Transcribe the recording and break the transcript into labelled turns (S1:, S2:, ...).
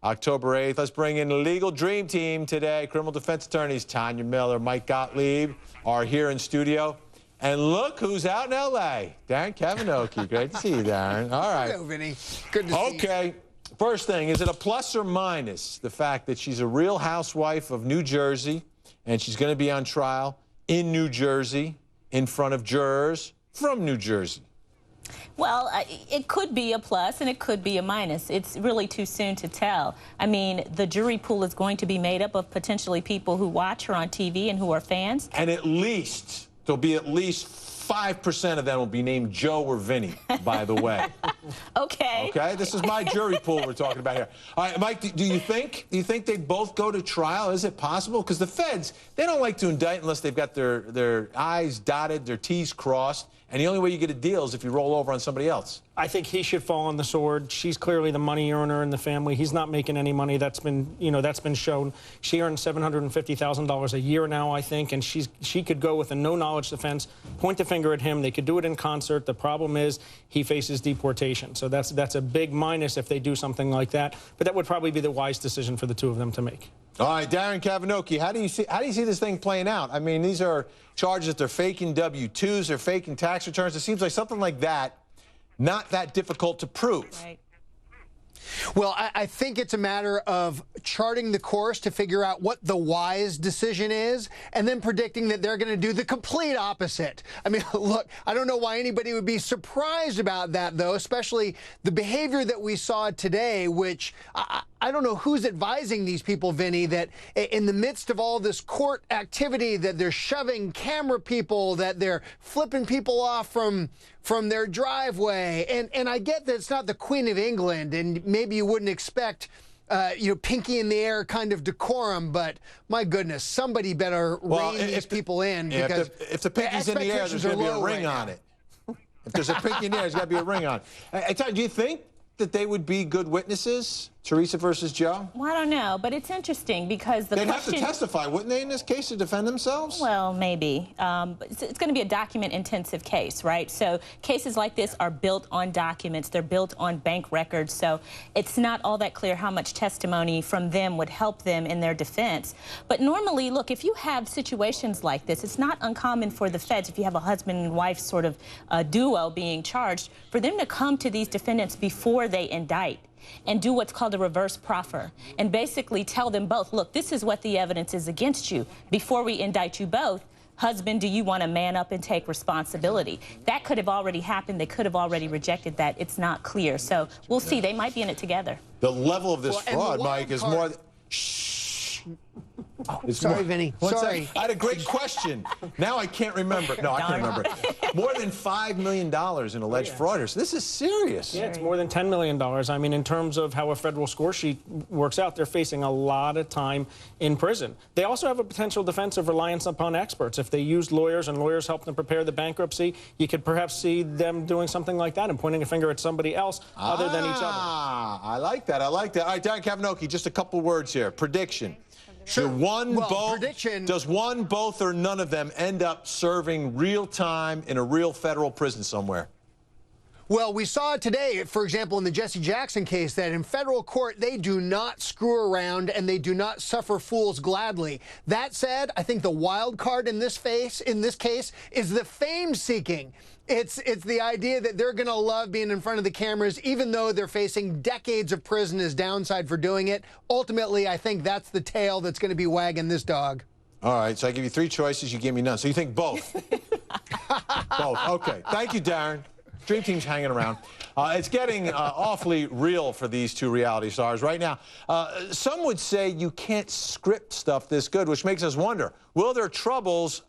S1: October 8th. Let's bring in the legal dream team today. Criminal defense attorneys Tanya Miller, Mike Gottlieb are here in studio. And look who's out in L.A. Darren Kavinoky. Great to see you, Darren. All right.
S2: Hello, Vinny. Good to see you.
S1: Okay. First thing, is it a plus or minus the fact that she's a real housewife of New Jersey and she's going to be on trial in New Jersey in front of jurors from New Jersey?
S3: Well, it could be a plus and it could be a minus. It's really too soon to tell. I mean, the jury pool is going to be made up of potentially people who watch her on TV and who are fans.
S1: And there'll be at least 5% of them will be named Joe or Vinny, by the way.
S3: Okay.
S1: Okay, this is my jury pool we're talking about here. All right, Mike, do you think they both go to trial? Is it possible? Because the feds, they don't like to indict unless they've got their I's dotted, their T's crossed, and the only way you get a deal is if you roll over on somebody else.
S4: I think he should fall on the sword. She's clearly the money earner in the family. He's not making any money. That's been shown. She earns $750,000 a year now, I think, and she could go with a no-knowledge defense, point the finger at him. They could do it in concert. The problem is he faces deportation. So that's a big minus if they do something like that. But that would probably be the wise decision for the two of them to make.
S1: All right, Darren Kavinoky, how do you see this thing playing out? I mean, these are charges that they're faking W-2s, they're faking tax returns. It seems like something like that, not that difficult to prove.
S3: Right.
S2: Well, I think it's a matter of charting the course to figure out what the wise decision is and then predicting that they're going to do the complete opposite. I mean, look, I don't know why anybody would be surprised about that, though, especially the behavior that we saw today, which I don't know who's advising these people, Vinny, that in the midst of all this court activity, that they're shoving camera people, that they're flipping people off from their driveway. And I get that it's not the Queen of England, and maybe you wouldn't expect, pinky in the air kind of decorum, but my goodness, somebody better rein these people in. Because
S1: if the pinky's in the air, there's going to be a ring on it. If there's a pinky in the air, there's got to be a ring on it. Do you think that they would be good witnesses, Teresa versus Joe?
S3: Well, I don't know, but it's interesting because
S1: they'd have to testify, wouldn't they, in this case, to defend themselves?
S3: Well, maybe. But it's going to be a document-intensive case, right? So cases like this are built on documents. They're built on bank records. So it's not all that clear how much testimony from them would help them in their defense. But normally, look, if you have situations like this, it's not uncommon for the feds, if you have a husband and wife sort of duo being charged, for them to come to these defendants before they indict and do what's called a reverse proffer and basically tell them both, look, this is what the evidence is against you. Before we indict you both, husband, do you want to man up and take responsibility? That could have already happened. They could have already rejected that. It's not clear. So we'll see. They might be in it together.
S1: The level of this fraud, Mike, is more...
S2: Oh, sorry, Vinny. Sorry.
S1: I had a great question. Now I can't remember. No, I can't remember. More than $5 million in alleged fraud here. So this is serious.
S4: Yeah, it's more than $10 million. I mean, in terms of how a federal score sheet works out, they're facing a lot of time in prison. They also have a potential defense of reliance upon experts. If they used lawyers and lawyers helped them prepare the bankruptcy, you could perhaps see them doing something like that and pointing a finger at somebody else other than each other.
S1: I like that. I like that. All right, Darren Kavinoky, just a couple words here. Prediction.
S2: Sure.
S1: Does one, both, or none of them end up serving real time in a real federal prison somewhere?
S2: Well, we saw today, for example, in the Jesse Jackson case, that in federal court, they do not screw around and they do not suffer fools gladly. That said, I think the wild card in this case is the fame-seeking. It's the idea that they're going to love being in front of the cameras, even though they're facing decades of prison as downside for doing it. Ultimately, I think that's the tail that's going to be wagging this dog.
S1: All right, so I give you three choices. You give me none. So you think both? Both. Okay. Thank you, Darren. Dream Team's hanging around. It's getting awfully real for these two reality stars right now. Some would say you can't script stuff this good, which makes us wonder, will their troubles